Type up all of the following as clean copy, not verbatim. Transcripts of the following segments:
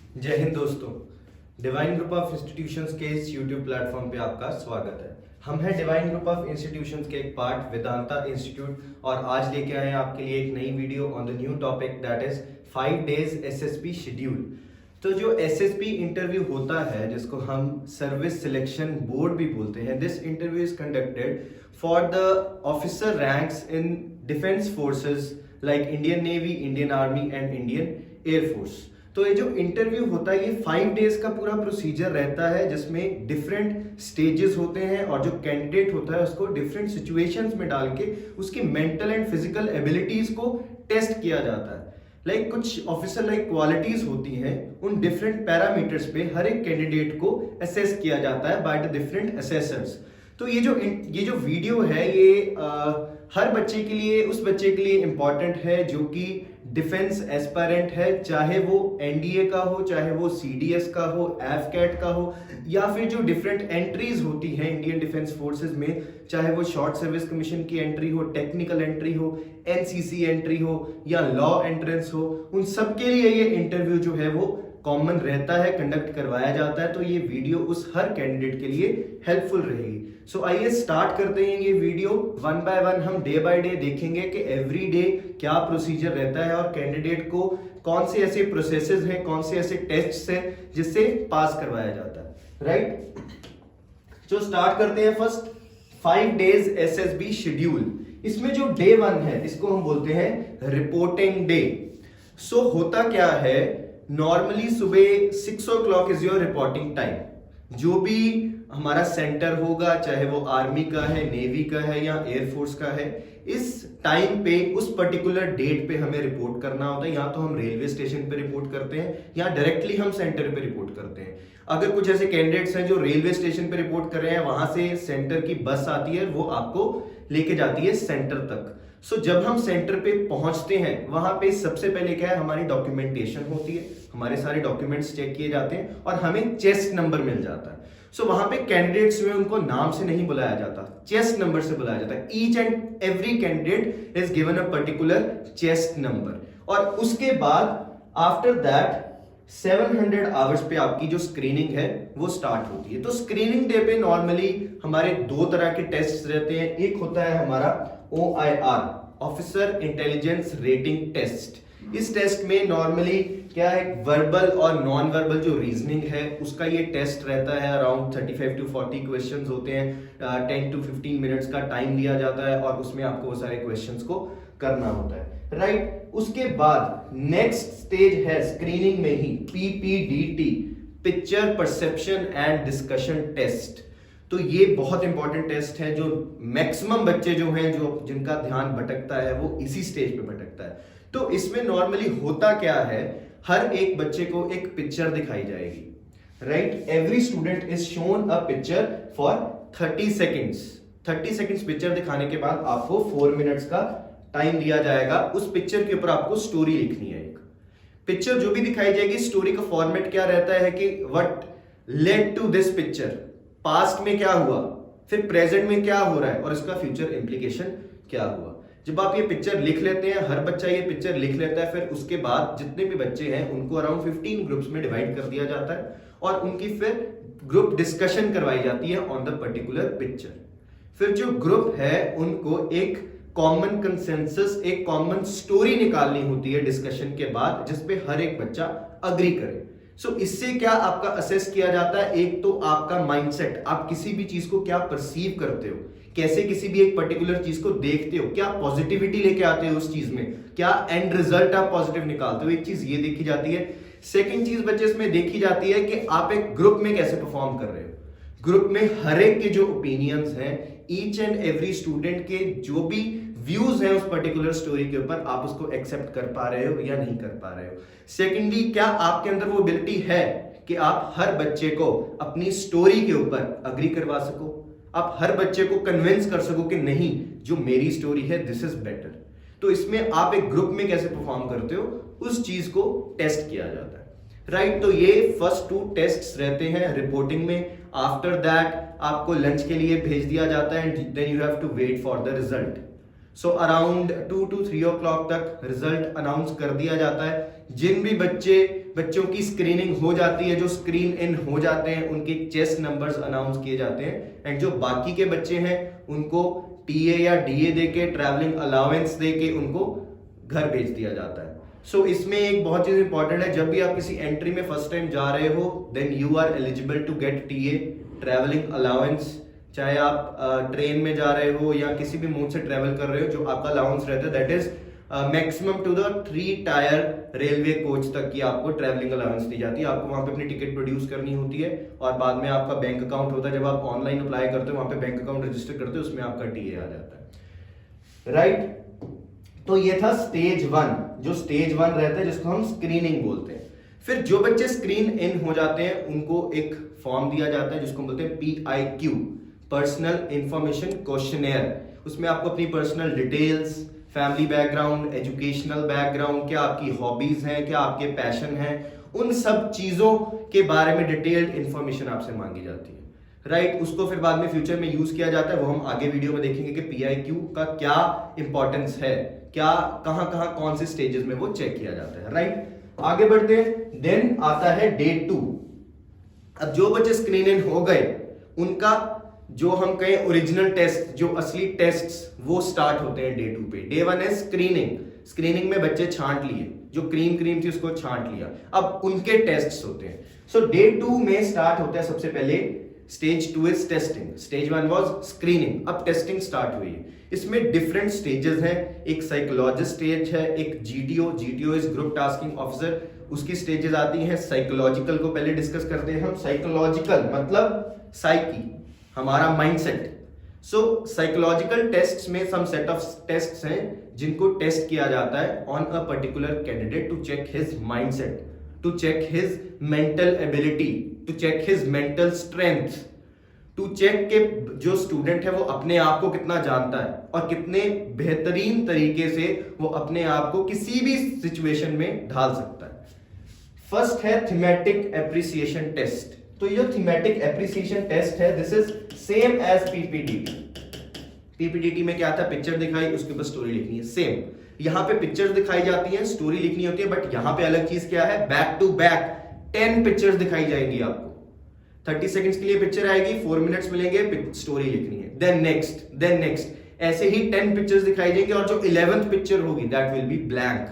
जय हिंद दोस्तों। Divine group of institutions के इस यूट्यूब प्लेटफॉर्म पे आपका स्वागत है। हम हैं डिवाइन ग्रुप ऑफ इंस्टीट्यूशंस के एक पार्ट वेदांता इंस्टीट्यूट और आज लेके आए हैं आपके लिए एक नई video on the new topic that is 5 days SSP schedule. तो जो एसएसपी इंटरव्यू होता है जिसको हम सर्विस सिलेक्शन बोर्ड भी बोलते हैं, this interview is conducted for the officer ranks in defence forces like Indian navy, Indian army and Indian air force. तो ये जो इंटरव्यू होता है ये 5 डेज का पूरा प्रोसीजर रहता है जिसमें डिफरेंट स्टेजेस होते हैं और जो कैंडिडेट होता है उसको डिफरेंट सिचुएशंस में डाल के उसकी मेंटल एंड फिजिकल एबिलिटीज को टेस्ट किया जाता है। लाइक कुछ ऑफिसर लाइक क्वालिटीज होती हैं, उन डिफरेंट पैरामीटर्स पे हर एक कैंडिडेट को असेस किया जाता है बाय द डिफरेंट असेसर्स। तो ये जो वीडियो है ये हर बच्चे के लिए, उस बच्चे के लिए इंपॉर्टेंट है जो कि डिफेंस एस्पायरेंट है, चाहे वो एनडीए का हो, चाहे वो सीडीएस का हो, एफकैट का हो, या फिर जो डिफरेंट एंट्रीज होती हैं इंडियन डिफेंस फोर्सेस में, चाहे वो शॉर्ट सर्विस कमीशन की एंट्री हो, टेक्निकल एंट्री हो, एनसीसी एंट्री हो या लॉ एंट्रेंस हो, उन सब के लिए ये इंटरव्यू जो है वो कॉमन रहता है, कंडक्ट करवाया जाता है। तो ये वीडियो उस हर कैंडिडेट के लिए हेल्पफुल रहेगी। सो आइए स्टार्ट करते हैं ये वीडियो। वन बाय वन हम डे बाय डे देखेंगे कि एवरी डे क्या प्रोसीजर रहता है और कैंडिडेट को कौन से ऐसे प्रोसेसेस हैं, कौन से ऐसे टेस्ट्स हैं जिससे पास करवाया जाता है, राइट। जो स्टार्ट करते हैं फर्स्ट 5 डेज एसएसबी शेड्यूल। इसमें जो डे 1 है इसको हम बोलते हैं रिपोर्टिंग डे। सो होता क्या है, नॉर्मली सुबह 6 o'clock is your reporting time. जो भी हमारा सेंटर होगा, चाहे वो आर्मी का है, नेवी का है या एयरफोर्स का है, इस टाइम पे उस पर्टिकुलर डेट पे हमें रिपोर्ट करना होता है। या तो हम रेलवे स्टेशन पे रिपोर्ट करते हैं या डायरेक्टली हम सेंटर पे रिपोर्ट करते हैं। अगर कुछ ऐसे कैंडिडेट्स हैं जो रेलवे स्टेशन पे रिपोर्ट कर रहे हैं, वहां से सेंटर की बस आती है, वो आपको लेके जाती है सेंटर तक। सो जब हम सेंटर पे पहुंचते हैं वहां पे सबसे पहले क्या है, हमारी डॉक्यूमेंटेशन होती है, हमारे सारे डॉक्यूमेंट्स चेक किए जाते हैं और हमें चेस्ट नंबर मिल जाता है। सो वहां पे कैंडिडेट्स में उनको नाम से नहीं बुलाया जाता, चेस्ट नंबर से बुलाया जाता है। Each and every candidate is given a particular chest number. और उसके बाद आफ्टर दैट 700 आवर्स पे आपकी जो स्क्रीनिंग है वो स्टार्ट होती है। तो स्क्रीनिंग डे पे नॉर्मली हमारे 2 तरह के टेस्ट रहते हैं। एक होता है हमारा OIR, officer intelligence rating test. इस टेस्ट में नॉर्मली क्या है, वर्बल और नॉन वर्बल जो रीजनिंग है उसका ये टेस्ट रहता है। अराउंड 35 to 40 क्वेश्चंस होते हैं, 10 to 15 मिनट्स का टाइम लिया जाता है और उसमें आपको वो सारे क्वेश्चंस को करना होता है, राइट। उसके बाद नेक्स्ट स्टेज है स्क्रीनिंग में ही PPDT, picture perception and discussion test. तो ये बहुत इंपॉर्टेंट टेस्ट है जो मैक्सिमम बच्चे जो हैं, जो जिनका ध्यान भटकता है वो इसी स्टेज पे भटकता है। तो इसमें नॉर्मली होता क्या है, हर एक बच्चे को एक पिक्चर दिखाई जाएगी, right. Every student is shown a picture for 30 seconds. 30 seconds picture दिखाने के बाद आपको 4 मिनट्स का टाइम दिया जाएगा। उस पिक्चर के ऊपर आपको स्टोरी लिखनी है। एक पिक्चर जो भी दिखाई जाएगी, स्टोरी का फॉर्मेट क्या रहता है कि what led to this picture, past में क्या हुआ, फिर प्रेजेंट में क्या हो रहा है और इसका फ्यूचर इंप्लीकेशन क्या हुआ। जब आप ये पिक्चर लिख लेते हैं, हर बच्चा ये पिक्चर लिख लेता है, फिर उसके बाद जितने भी बच्चे हैं उनको अराउंड 15 ग्रुप्स में डिवाइड कर दिया जाता है और उनकी फिर ग्रुप डिस्कशन करवाई जाती है ऑन द पर्टिकुलर पिक्चर। फिर जो ग्रुप है उनको एक कॉमन कंसेंसस, एक कॉमन स्टोरी निकालनी होती है डिस्कशन के बाद, जिसपे हर एक बच्चा अग्री करे। सो इससे क्या आपका असेस किया जाता है, एक तो आपका माइंडसेट, आप किसी भी चीज को क्या परसीव करते हो, कैसे किसी भी एक पर्टिकुलर चीज को देखते हो, क्या पॉजिटिविटी लेके आते हो उस चीज में, क्या एंड रिजल्ट आप पॉजिटिव निकालते हो, एक चीज ये देखी जाती है। सेकंड चीज बच्चे इसमें देखी जाती है कि आप एक ग्रुप में कैसे परफॉर्म कर रहे हो। ग्रुप में हर एक के जो ओपिनियंस हैं, ईच एंड एवरी स्टूडेंट के जो भी व्यूज हैं उस पर्टिकुलर स्टोरी के ऊपर, आप उसको एक्सेप्ट कर पा रहे हो या नहीं कर पा रहे हो। सेकेंडली, क्या आपके अंदर वो एबिलिटी है कि आप हर बच्चे को अपनी स्टोरी के ऊपर अग्री करवा सको, आप हर बच्चे को कन्विंस कर सको कि नहीं, जो मेरी स्टोरी है दिस इज बेटर। तो इसमें आप एक ग्रुप में कैसे परफॉर्म करते हो उस चीज को टेस्ट किया जाता है, राइट। तो ये फर्स्ट 2 टेस्ट्स रहते हैं रिपोर्टिंग में। आफ्टर दैट आपको लंच के लिए भेज दिया जाता है and then you have to wait for the result. So around 2 to 3 o'clock तक रिजल्ट अनाउंस कर दिया जाता है। जिन भी बच्चे बच्चों की स्क्रीनिंग हो जाती है, जो स्क्रीन इन हो जाते हैं उनके चेस्ट नंबर्स अनाउंस किए जाते हैं, एंड जो बाकी के बच्चे हैं उनको टीए या डीए देके, ट्रैवलिंग अलाउंस देके उनको घर भेज दिया जाता है। सो इसमें एक बहुत चीज इंपॉर्टेंट है, जब भी आप किसी एंट्री में फर्स्ट टाइम जा रहे हो then you are eligible to get TA, travelling allowance, चाहे आप ट्रेन में जा रहे हो या किसी भी मोड से ट्रेवल कर रहे हो, जो आपका अलाउंस रहता है that is maximum to the 3 tier railway coach तक की आपको ट्रैवलिंग अलाउंस दी जाती है। आपको वहां पे अपनी टिकट प्रोड्यूस करनी होती है और बाद में आपका बैंक अकाउंट होता है, जब आप ऑनलाइन अप्लाई करते हो वहां पे बैंक अकाउंट रजिस्टर करते हो, उसमें आपका टीए आ जाता है, राइट। तो ये था स्टेज 1, जो स्टेज 1 रहता है जिसको हम स्क्रीनिंग बोलते हैं। फिर जो बच्चे स्क्रीन इन हो जाते हैं उनको एक फॉर्म दिया जाता है जिसको बोलते हैं PIQ, पर्सनल इंफॉर्मेशन क्वेश्चनेयर। उसमें आपको अपनी personal details, family background, educational background, क्या आपकी हॉबीज हैं, क्या आपके पैशन हैं, उन सब चीजों के बारे में डिटेल्ड इंफॉर्मेशन आपसे मांगी जाती है, राइट। उसको फिर बाद में फ्यूचर में यूज किया जाता है, वो हम आगे वीडियो में देखेंगे कि PIQ का क्या इंपॉर्टेंस है, क्या कहां कहां कौन से स्टेजेस में वो चेक किया जाता है, राइट। आगे बढ़ते हैं। देन आता है डे 2। अब जो बच्चे स्क्रीन इन हो गए उनका जो हम कहें ओरिजिनल टेस्ट, जो असली टेस्ट्स, वो स्टार्ट होते हैं डे 2 पे। डे 1 है स्क्रीनिंग। स्क्रीनिंग में बच्चे छांट लिए, जो क्रीम थी उसको छांट लिया, अब उनके टेस्ट्स होते हैं। सो डे 2 में स्टार्ट होता है सबसे पहले stage 2 is testing, stage 1 was screening, अब टेस्टिंग स्टार्ट हुई है। इसमें डिफरेंट स्टेजेस हैं, एक साइकोलॉजिस्ट स्टेज है, एक GTO is group tasking officer, उसकी स्टेजेस आती हैं। साइकोलॉजिकल को पहले डिस्कस करते हैं हम। साइकोलॉजिकल मतलब साइकी, हमारा माइंडसेट। सो साइकोलॉजिकल टेस्ट्स में सम सेट ऑफ टेस्ट्स हैं जिनको टेस्ट किया जाता है on a particular candidate to check his mindset, to check his mental ability, to check his mental strength, to check के जो स्टूडेंट है वो अपने आप को कितना जानता है और कितने बेहतरीन तरीके से वो अपने आप को किसी भी सिचुएशन में ढाल सकता है। फर्स्ट है थीमेटिक एप्रिसिएशन टेस्ट। तो ये थीमेटिक एप्रिसिएशन टेस्ट है, this is same as PPTT में क्या था, पिक्चर दिखाई, उसके ऊपर स्टोरी लिखनी है। सेम यहां पे पिक्चर्स दिखाई जाती हैं, स्टोरी लिखनी होती है, बट यहां पे अलग चीज क्या है, बैक टू बैक 10 पिक्चर्स दिखाई जाएंगी आपको। 30 सेकंड्स के लिए पिक्चर आएगी, 4 मिनट्स मिलेंगे, स्टोरी लिखनी है, देन नेक्स्ट, ऐसे ही 10 पिक्चर्स दिखाई देंगे और जो 11th पिक्चर होगी दैट विल बी ब्लैंक,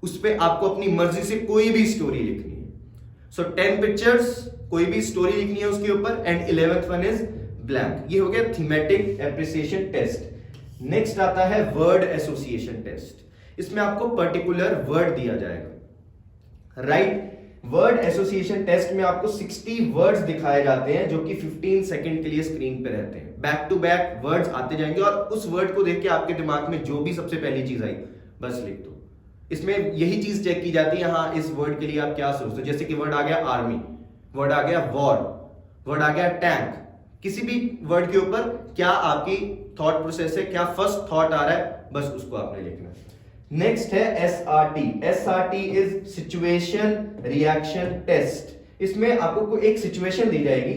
उस पे आपको अपनी मर्जी से कोई भी स्टोरी लिखनी है। सो 10 पिक्चर्स, कोई भी स्टोरी लिखनी है उसके ऊपर, and 11th one is blank. ये हो गया थीमेटिक एप्रिसिएशन टेस्ट। नेक्स्ट आता है वर्ड एसोसिएशन टेस्ट। इसमें आपको पर्टिकुलर वर्ड दिया जाएगा, राइट। वर्ड एसोसिएशन टेस्ट में आपको 60 वर्ड्स दिखाए जाते हैं जो कि 15 सेकंड के लिए स्क्रीन पे रहते हैं। बैक टू बैक वर्ड्स आते जाएंगे और उस वर्ड को देख के आपके दिमाग में जो भी सबसे पहली चीज आई बस लिख दो। इसमें यही चीज चेक की जाती है, हाँ इस वर्ड के लिए आप क्या सोचते हो। जैसे कि वर्ड आ गया आर्मी, वर्ड आ गया वॉर, वर्ड आ गया टैंक, किसी भी वर्ड के ऊपर क्या आपकी थॉट प्रोसेस है, क्या फर्स्ट थॉट आ रहा है, बस उसको आपने लिखना है। नेक्स्ट है SRT is situation reaction test. इसमें आपको एक सिचुएशन दी जाएगी,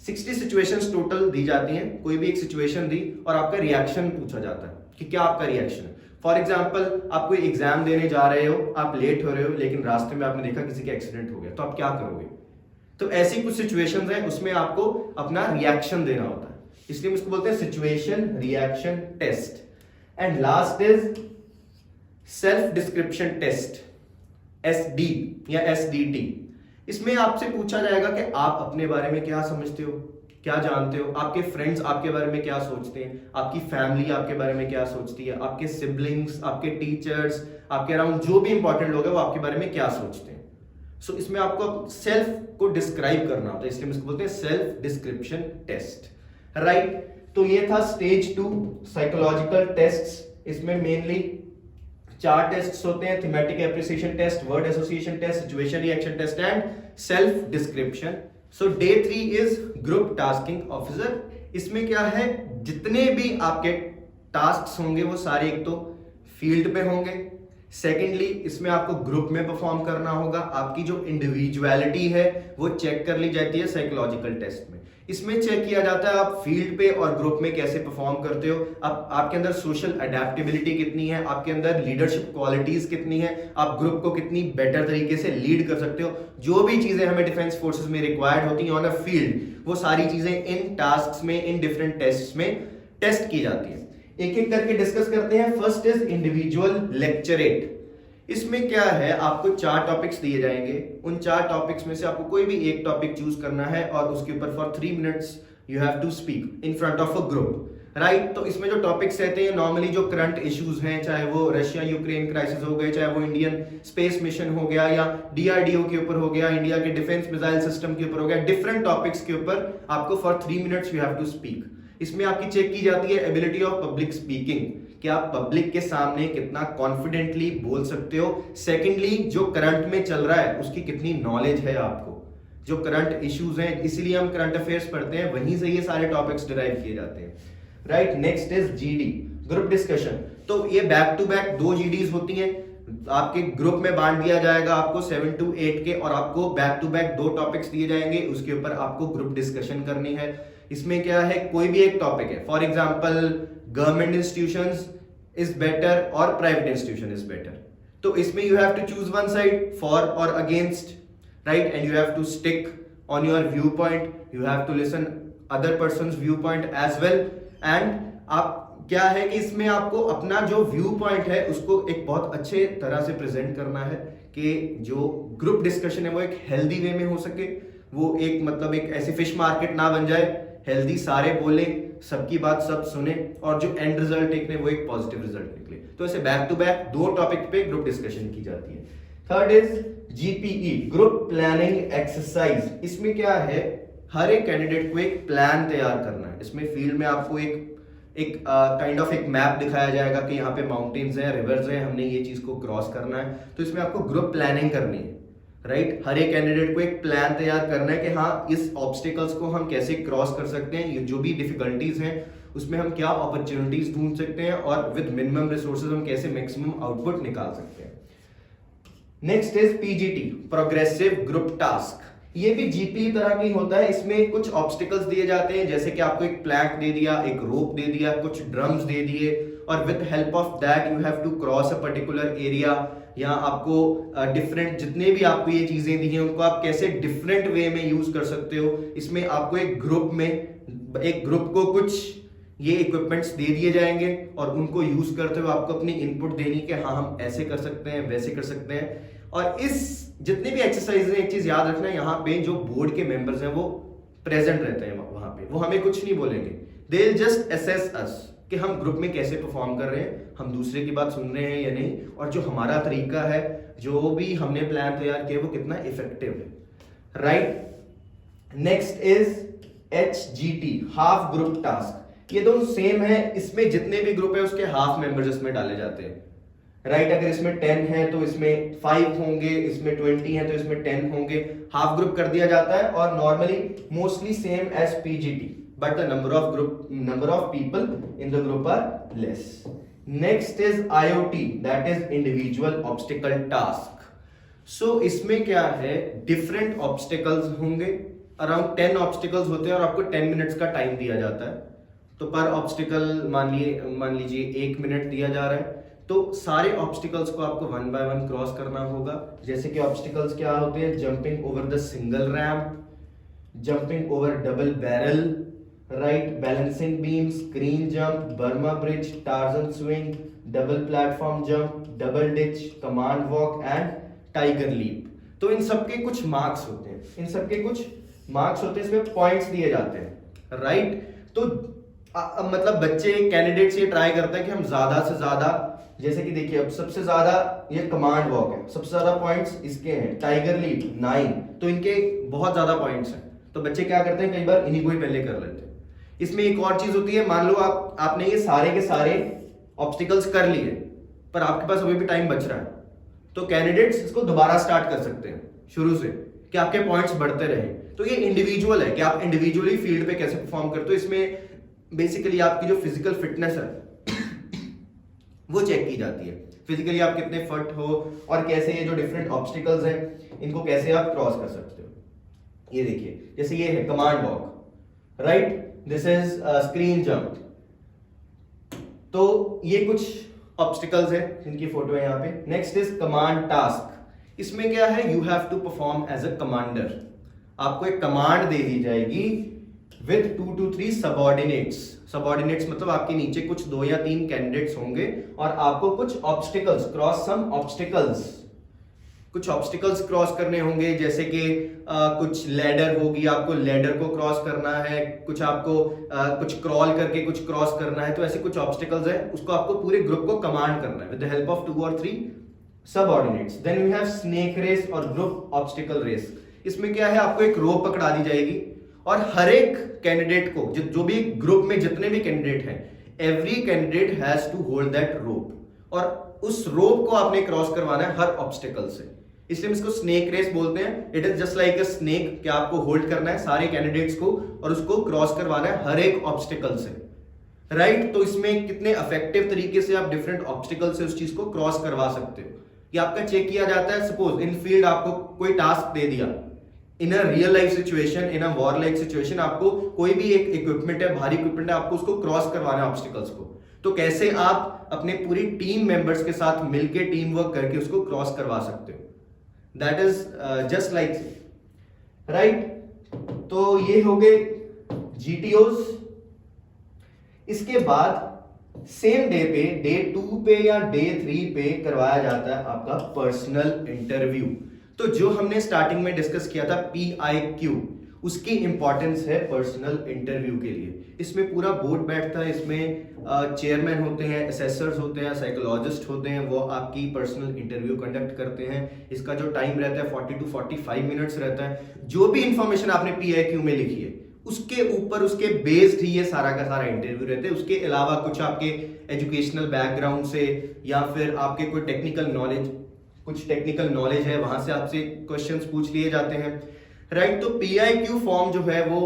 60 सिचुएशंस टोटल दी जाती हैं, कोई भी एक सिचुएशन दी और आपका रिएक्शन पूछा जाता है कि क्या आपका रिएक्शन है। फॉर एग्जाम्पल आप कोई एग्जाम देने जा रहे हो, आप लेट हो रहे हो, लेकिन रास्ते में आपने देखा किसी का एक्सीडेंट हो गया, तो आप क्या करोगे। तो ऐसी कुछ सिचुएशंस हैं, उसमें आपको अपना रिएक्शन देना होता है, इसलिए हम इसको बोलते हैं situation reaction test. And last is self description test, SD या SDT। इसमें आपसे पूछा जाएगा कि आप अपने बारे में क्या समझते हो, क्या जानते हो, आपके फ्रेंड्स आपके बारे में क्या सोचते हैं, आपकी फैमिली आपके बारे में क्या सोचती है, आपके सिबलिंग्स, आपके टीचर्स, आपके अराउंड जो भी इंपॉर्टेंट लोग हैं वो आपके बारे में क्या सोचते हैं। सो इसमें आपको सेल्फ को डिस्क्राइब करना होता है, इसलिए हम इसको बोलते हैं सेल्फ डिस्क्रिप्शन टेस्ट, राइट। तो ये था स्टेज 2 साइकोलॉजिकल टेस्ट। इसमें मेनली 4 टेस्ट्स होते हैं, thematic appreciation test, word association test, situation reaction test and self description. So day 3 is group tasking officer. इसमें क्या है, जितने भी आपके टास्क्स होंगे वो सारे एक तो फील्ड पे होंगे, सेकेंडली इसमें आपको ग्रुप में परफॉर्म करना होगा, आपकी जो इंडिविजुअलिटी है वो चेक कर ली जाती है साइकोलॉजिकल टेस्ट में। इसमें चेक किया जाता है आप फील्ड पे और ग्रुप में कैसे परफॉर्म करते हो, आपके अंदर सोशल अडेप्टेबिलिटी कितनी है, आपके अंदर लीडरशिप क्वालिटीज कितनी है, आप ग्रुप को कितनी बेटर तरीके से लीड कर सकते हो। जो भी चीजें हमें डिफेंस फोर्सेस में रिक्वायर्ड होती हैं ऑन अ फील्ड, वो सारी चीजें इन टास्क में, इन डिफरेंट टेस्ट में टेस्ट की जाती है। एक एक करके डिस्कस करते हैं। First is individual lecturette. इसमें क्या है, आपको 4 टॉपिक्स दिए जाएंगे, उन 4 टॉपिक्स में से आपको कोई भी एक टॉपिक चूज करना है और उसके ऊपर for 3 minutes you have to speak in front of a group, right. तो इसमें जो टॉपिक्स रहते हैं नॉर्मली जो करंट इश्यूज हैं, चाहे वो रशिया यूक्रेन क्राइसिस हो गए, चाहे वो इंडियन स्पेस मिशन हो गया या डीआरडीओ के ऊपर हो गया, इंडिया के डिफेंस मिसाइल सिस्टम के ऊपर हो गया, डिफरेंट टॉपिक्स के ऊपर आपको for 3 minutes you have to speak. इसमें आपकी चेक की जाती है एबिलिटी ऑफ पब्लिक स्पीकिंग, कि आप पब्लिक के सामने कितना कॉन्फिडेंटली बोल सकते हो। सेकेंडली जो करंट में चल रहा है उसकी कितनी नॉलेज है आपको, जो करंट इश्यूज हैं, इसीलिए हम करंट अफेयर्स पढ़ते हैं, वहीं से ये सारे टॉपिक्स डिराइव किए जाते हैं, right. Next is GD, group discussion. तो ये बैक टू बैक 2 जीडीज होती हैं, आपके ग्रुप में बांट दिया जाएगा आपको 7 to 8 के, और आपको बैक टू बैक 2 टॉपिक्स दिए जाएंगे, उसके ऊपर आपको ग्रुप डिस्कशन करनी है। इसमें क्या है, कोई भी एक टॉपिक है, for example government institutions is better और प्राइवेट इंस्टीट्यूशन इज बेटर, तो इसमें you have to choose one side, for और against, right, and you have to stick on your view point, you have to listen other persons view point as well. And आप क्या है कि इसमें आपको अपना जो व्यू पॉइंट है उसको एक बहुत अच्छे तरह से प्रेजेंट करना है कि जो ग्रुप डिस्कशन है वो एक हेल्दी वे में हो सके, वो एक मतलब एक ऐसी फिश मार्केट ना बन जाए, हेल्दी सारे बोले, सबकी बात सब सुने, और जो एंड रिजल्ट निकले वो एक पॉजिटिव रिजल्ट निकले। तो ऐसे बैक टू बैक 2 टॉपिक पे ग्रुप डिस्कशन की जाती है। Third is GPE, group planning exercise. इसमें क्या है, हर एक कैंडिडेट को एक प्लान तैयार करना है। इसमें फील्ड में आपको एक काइंड ऑफ एक मैप दिखाया जाएगा कि यहाँ पे माउंटेन्स हैं, रिवर्स हैं, हमने ये चीज को क्रॉस करना है, तो इसमें आपको ग्रुप प्लानिंग करनी है, राइट। हर एक कैंडिडेट को एक प्लान तैयार करना है कि हाँ इस ऑब्स्टिकल्स को हम कैसे क्रॉस कर सकते हैं, ये जो भी डिफिकल्टीज हैं उसमें हम क्या अपॉर्चुनिटीज ढूंढ सकते हैं, और विद मिनिमम रिसोर्सेज हम कैसे मैक्सिमम आउटपुट निकाल सकते हैं। Next is PGT, progressive group task. ये भी जीपी तरह की होता है, इसमें कुछ ऑब्स्टिकल्स दिए जाते हैं, जैसे कि आपको एक प्लैंक दे दिया, एक रोप दे दिया, कुछ ड्रम्स दे दिए, और with help of that you have to cross a particular area, या आपको डिफरेंट जितने भी आपको ये चीजें दी हैं उनको आप कैसे डिफरेंट वे में यूज कर सकते हो। इसमें आपको एक ग्रुप को कुछ ये इक्विपमेंट्स दे दिए जाएंगे और उनको यूज करते हुए आपको अपनी इनपुट देनी कि हाँ हम ऐसे कर सकते हैं, वैसे कर सकते हैं। और इस जितने भी एक्सरसाइज हैं, एक चीज याद रखना है, यहाँ पे जो बोर्ड के मेंबर्स हैं वो प्रेजेंट रहते हैं वहां पे, वो हमें कुछ नहीं बोलेंगे, दे विल जस्ट असेस अस कि हम ग्रुप में कैसे परफॉर्म कर रहे हैं, हम दूसरे की बात सुन रहे हैं या नहीं, और जो हमारा तरीका है, जो भी हमने प्लान तैयार किया वो कितना इफेक्टिव है, right. Next is HGT, half group task. ये दोनों सेम है, इसमें जितने भी ग्रुप है उसके हाफ मेंबर्स इसमें डाले जाते हैं, राइट। अगर इसमें 10 है तो इसमें 5 होंगे, इसमें 20 है तो इसमें 10 होंगे, हाफ ग्रुप कर दिया जाता है, और normally mostly same as PGT, but the number of people in the group are less. Next is IoT, that is individual obstacle task. So इसमें क्या है, different obstacles होंगे, around 10 obstacles होते हैं और आपको 10 minutes का टाइम दिया जाता है। तो पर ऑब्स्टिकल मान लीजिए 1 मिनट दिया जा रहा है, तो सारे ऑब्स्टिकल्स को आपको 1 by 1 क्रॉस करना होगा। जैसे कि ऑब्स्टिकल्स क्या होते हैं, jumping over the single ramp, jumping over double barrel, right, balancing beam, screen jump, Burma bridge, Tarzan swing, double platform jump, double ditch, command walk and tiger leap. तो इन सबके कुछ मार्क्स होते हैं, इसमें पॉइंट्स दिए जाते हैं, राइट। तो मतलब बच्चे कैंडिडेट्स ये ट्राई करते हैं कि हम ज्यादा से ज्यादा, जैसे कि देखिए अब सबसे ज्यादा ये कमांड वॉक है, सबसे ज्यादा पॉइंट्स इसके हैं, टाइगर लीप 9, तो इनके बहुत ज्यादा पॉइंट्स हैं, तो बच्चे क्या करते हैं कई बार इन्हीं को ही पहले कर लेते हैं। इसमें एक और चीज होती है, मान लो आपने ये सारे के सारे ऑब्स्टिकल्स कर लिए, पर आपके पास अभी भी टाइम बच रहा है, तो कैंडिडेट्स इसको दोबारा स्टार्ट कर सकते हैं शुरू से, कि आपके पॉइंट्स बढ़ते रहे। तो ये इंडिविजुअल है कि आप इंडिविजुअली फील्ड पे कैसे परफॉर्म करते हो। इसमें बेसिकली आपकी जो फिजिकल फिटनेस है वो चेक की जाती है, फिजिकली आप कितने फिट हो और कैसे ये जो डिफरेंट ऑब्स्टिकल्स हैं इनको कैसे आप क्रॉस कर सकते हो। ये देखिए, जैसे ये है command walk, right, this is screen jump. तो ये कुछ ऑब्स्टिकल्स है जिनकी फोटो है यहाँ पे। Next is command task. इसमें क्या है, you have to perform as a commander. आपको एक कमांड दे दी जाएगी विथ 2 to 3 सबऑर्डिनेट्स। सबऑर्डिनेट्स मतलब आपके नीचे कुछ 2 या 3 कैंडिडेट्स होंगे और आपको कुछ ऑब्स्टिकल्स, क्रॉस सम ऑब्स्टिकल्स, कुछ ऑब्स्टिकल्स क्रॉस करने होंगे। जैसे कि कुछ लैडर होगी, आपको लैडर को क्रॉस करना है, कुछ आपको कुछ क्रॉल करके कुछ क्रॉस करना है। तो ऐसे कुछ ऑब्स्टिकल्स है, उसको आपको पूरे ग्रुप को कमांड करना है with the help of 2 or 3 subordinates. Then we have snake race और ग्रुप ऑब्स्टिकल रेस। इसमें क्या है, आपको एक रोप पकड़ा दी जाएगी और हर एक कैंडिडेट को, जो भी ग्रुप में जितने भी कैंडिडेट हैं, every candidate has to hold that rope और उस रोप को आपने क्रॉस करवाना है हर ऑब्स्टिकल से। इसलिए हम इसको स्नेक रेस बोलते हैं। It is just like a snake, कि आपको होल्ड करना है सारे कैंडिडेट्स को और उसको क्रॉस करवाना है हर एक ऑब्स्टिकल से, राइट। तो इसमें कितने इफेक्टिव तरीके से आप डिफरेंट ऑब्स्टिकल से उस चीज को क्रॉस करवा सकते हो, ये आपका चेक किया जाता है। सपोज इन फील्ड आपको कोई टास्क दे दिया, in a real life situation, in a war life situation, आपको कोई भी एक इक्विपमेंट है, भारी इक्विपमेंट है, आपको उसको क्रॉस करवाना है ऑब्स्टिकल्स को। तो कैसे आप अपने पूरी टीम मेंबर्स के साथ मिलकर टीम वर्क करके उसको क्रॉस करवा सकते हो, that is just like, right. तो ये हो गए जीटीओज। इसके बाद सेम डे पे, डे 2 पे या डे 3 पे करवाया जाता है आपका पर्सनल इंटरव्यू। तो जो हमने स्टार्टिंग में डिस्कस किया था PIQ, उसकी इंपॉर्टेंस है पर्सनल इंटरव्यू के लिए। इसमें पूरा बोर्ड बैठता है, इसमें चेयरमैन होते हैं, असेसर्स होते हैं, साइकोलॉजिस्ट होते हैं, वो आपकी पर्सनल इंटरव्यू कंडक्ट करते हैं। इसका जो टाइम रहता है 40 to 45 मिनट्स रहता है। जो भी इंफॉर्मेशन आपने PIQ में लिखी है उसके ऊपर, उसके बेस्ड ही ये सारा का सारा इंटरव्यू रहते हैं। उसके अलावा कुछ आपके एजुकेशनल बैकग्राउंड से या फिर आपके कोई टेक्निकल नॉलेज, कुछ टेक्निकल नॉलेज है, वहां से आपसे क्वेश्चंस पूछ लिए जाते हैं, राइट। तो PIQ फॉर्म जो है वो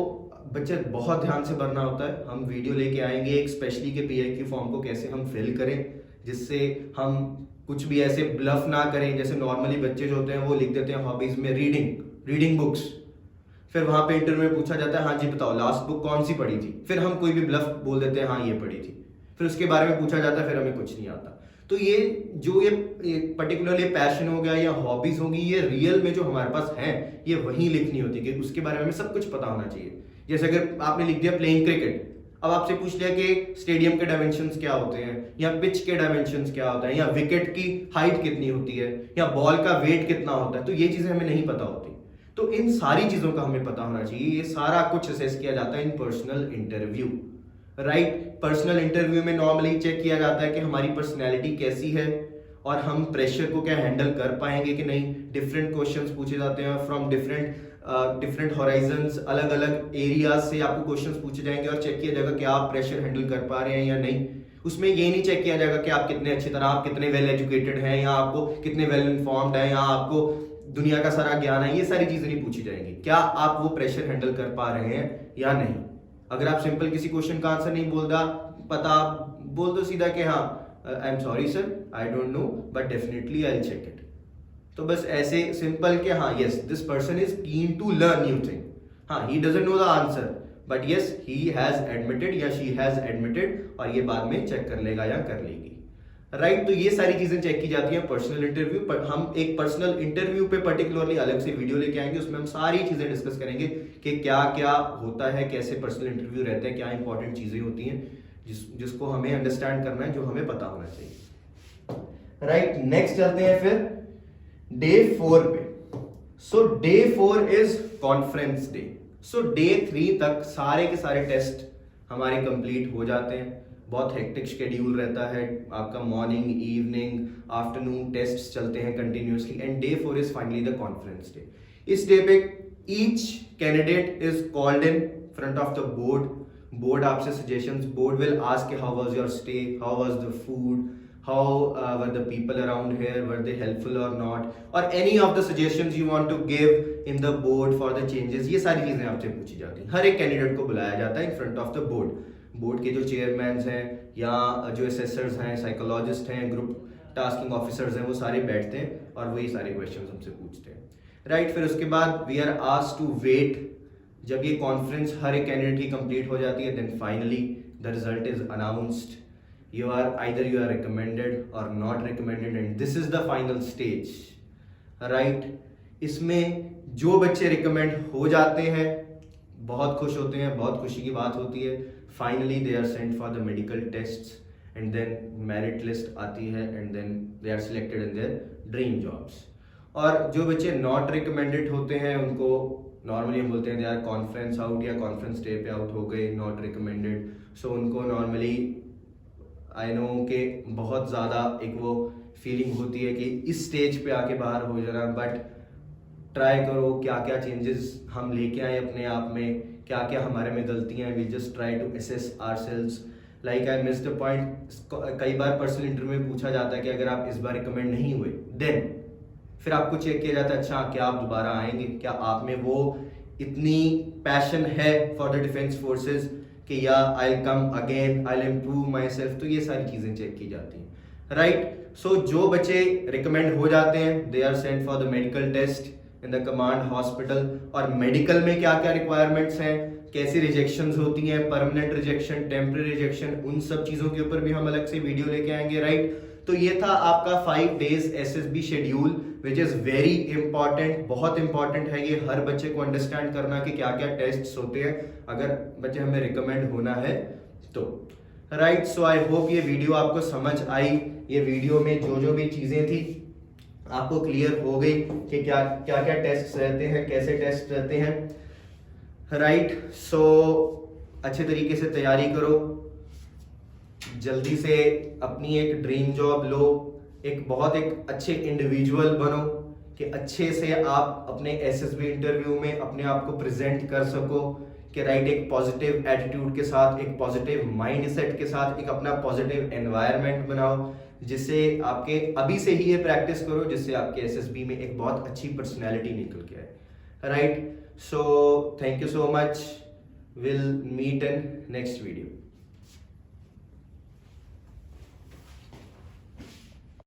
बच्चे बहुत ध्यान से भरना होता है। हम वीडियो लेके आएंगे एक स्पेशली के PIQ फॉर्म को कैसे हम फिल करें, जिससे हम कुछ भी ऐसे ब्लफ ना करें। जैसे नॉर्मली बच्चे जो होते हैं वो लिख देते हैं हॉबीज में रीडिंग बुक्स, फिर वहां पे इंटरव्यू में पूछा जाता है हाँ जी बताओ लास्ट बुक कौन सी पढ़ी थी, फिर हम कोई भी ब्लफ बोल देते हैं हाँ ये पढ़ी थी, फिर उसके बारे में पूछा जाता है, फिर हमें कुछ नहीं आता। तो ये जो ये पर्टिकुलरली पैशन हो गया या हॉबीज होगी, ये रियल में जो हमारे पास है ये वहीं लिखनी होती है कि उसके बारे में हमें सब कुछ पता होना चाहिए। जैसे अगर आपने लिख दिया प्लेइंग क्रिकेट, अब आपसे पूछ लिया कि स्टेडियम के डायमेंशंस क्या होते हैं, या पिच के डायमेंशंस क्या होता है, या विकेट की हाइट कितनी होती है, या बॉल का वेट कितना होता है, तो ये चीजें हमें नहीं पता होती। तो इन सारी चीजों का हमें पता होना चाहिए। ये सारा कुछ असेस किया जाता है in personal interview, right. Personal interview में नॉर्मली चेक किया जाता है कि हमारी पर्सनैलिटी कैसी है और हम प्रेशर को क्या हैंडल कर पाएंगे कि नहीं। डिफरेंट क्वेश्चंस पूछे जाते हैं फ्रॉम डिफरेंट हॉराइजन्स, अलग अलग एरियाज से आपको क्वेश्चंस पूछे जाएंगे और चेक किया जाएगा कि आप प्रेशर हैंडल कर पा रहे हैं या नहीं। उसमें ये नहीं चेक किया जाएगा कि आप कितने अच्छी तरह, आप कितने वेल एजुकेटेड हैं, या आपको कितने वेल इन्फॉर्म्ड हैं, या आपको दुनिया का सारा ज्ञान है। ये सारी चीजें नहीं पूछी जाएंगी, क्या आप वो प्रेशर हैंडल कर पा रहे हैं या नहीं। अगर आप सिंपल किसी क्वेश्चन का आंसर नहीं पता, बोल दो सीधा कि हाँ I am sorry sir, I don't know but definitely I will check it. तो बस ऐसे सिंपल के हाँ yes this person is keen to learn new thing, हाँ he doesn't know the answer but yes he has admitted या she has admitted, और ये बाद में चेक कर लेगा या कर लेगी, राइट। तो ये सारी चीजें चेक की जाती हैं पर्सनल इंटरव्यू पर। हम एक पर्सनल इंटरव्यू पे पर्टिकुलरली अलग से वीडियो लेके आएंगे, उसमें हम सारी चीजें डिस्कस करेंगे कि क्या क्या होता है, कैसे पर्सनल इंटरव्यू रहते हैं, क्या इंपॉर्टेंट चीजें होती हैं जिसको हमें अंडरस्टैंड करना है, जो हमें पता होना चाहिए, राइट। नेक्स्ट चलते हैं फिर डे 4 पे। So day 4 is conference day. So day 3 तक सारे के सारे टेस्ट हमारे कंप्लीट हो जाते हैं। बहुत हेक्टिक शेड्यूल रहता है आपका, मॉर्निंग इवनिंग आफ्टरनून टेस्ट चलते हैं continuously, and day 4 is finally the conference day. इस डे पे each candidate is called in front of the board आपसे suggestions, board will ask how was your stay, how was the food, how were the people around here, were they helpful और not, और any of the suggestions you want to give in the board for the changes. ये सारी चीजें आपसे पूछी जाती हैं। हर एक कैंडिडेट को बुलाया जाता है इन फ्रंट ऑफ द बोर्ड के जो चेयरमैन हैं या जो असेसर्स हैं, साइकोलॉजिस्ट हैं, ग्रुप टास्किंग ऑफिसर्स हैं वो सारे बैठते हैं और वही सारे क्वेश्चन हमसे पूछते हैं, राइट। फिर उसके बाद we are asked to wait. जब ये कॉन्फ्रेंस हर एक कैंडिडेट की कंप्लीट हो जाती है, then finally the result is announced. you are either you are recommended or not recommended and this is the final stage, right। इसमें जो बच्चे रिकमेंड हो जाते हैं बहुत खुश होते हैं, बहुत खुशी की बात होती है। Finally they are sent for the medical tests and then merit list आती है and then they are selected in their dream jobs. और जो बच्चे नॉट रिकमेंडेड होते हैं उनको नॉर्मली हम बोलते हैं दे आर कॉन्फ्रेंस आउट या कॉन्फ्रेंस डे पे आउट हो गए, नॉट रिकमेंडेड। सो उनको नॉर्मली आई नो कि बहुत ज़्यादा एक वो फीलिंग होती है कि इस स्टेज पे आके बाहर हो जाना, बट ट्राई करो क्या क्या चेंजेस हम लेके आए अपने आप में, क्या क्या हमारे में गलतियां हैं। We just try to assess ourselves. Like I missed the point. कई बार पर्सनल इंटरव्यू में पूछा जाता है कि अगर आप इस बार रिकमेंड नहीं हुए देन फिर आपको चेक किया जाता है अच्छा क्या आप दोबारा आएंगे, क्या आप में वो इतनी पैशन है फॉर द डिफेंस फोर्सेज कि या I come again, I improve my self. तो ये सारी चीजें चेक की जाती हैं, राइट। सो जो बच्चे रिकमेंड हो जाते हैं they are sent for the medical test in the command hospital. और मेडिकल में क्या क्या रिक्वायरमेंट्स हैं, कैसी रिजेक्शंस होती हैं, परमानेंट रिजेक्शन, टेम्पररी रिजेक्शन, उन सब चीजों के ऊपर भी हम अलग से वीडियो लेके आएंगे, राइट। तो ये था आपका 5 days SSB schedule which is very important. बहुत इंपॉर्टेंट है ये हर बच्चे को अंडरस्टैंड करना कि क्या क्या टेस्ट होते हैं अगर बच्चे हमें रिकमेंड होना है तो, राइट। सो आई होप ये वीडियो आपको समझ आई। ये वीडियो में जो जो भी चीजें थी आपको क्लियर हो गई कि क्या क्या क्या टेस्ट रहते हैं, कैसे टेस्ट रहते हैं, राइट। सो अच्छे तरीके से तैयारी करो, जल्दी से अपनी एक ड्रीम जॉब लो, एक अच्छे इंडिविजुअल बनो कि अच्छे से आप अपने एसएसबी इंटरव्यू में अपने आप को प्रेजेंट कर सको कि राइट एक पॉजिटिव एटीट्यूड के साथ, एक पॉजिटिव माइंडसेट के साथ, एक अपना पॉजिटिव एनवायरनमेंट बनाओ जिससे आपके अभी से ही ये प्रैक्टिस करो जिससे आपके एसएसबी में एक बहुत अच्छी पर्सनैलिटी निकल के आए, right. So thank you so much, will meet in next video.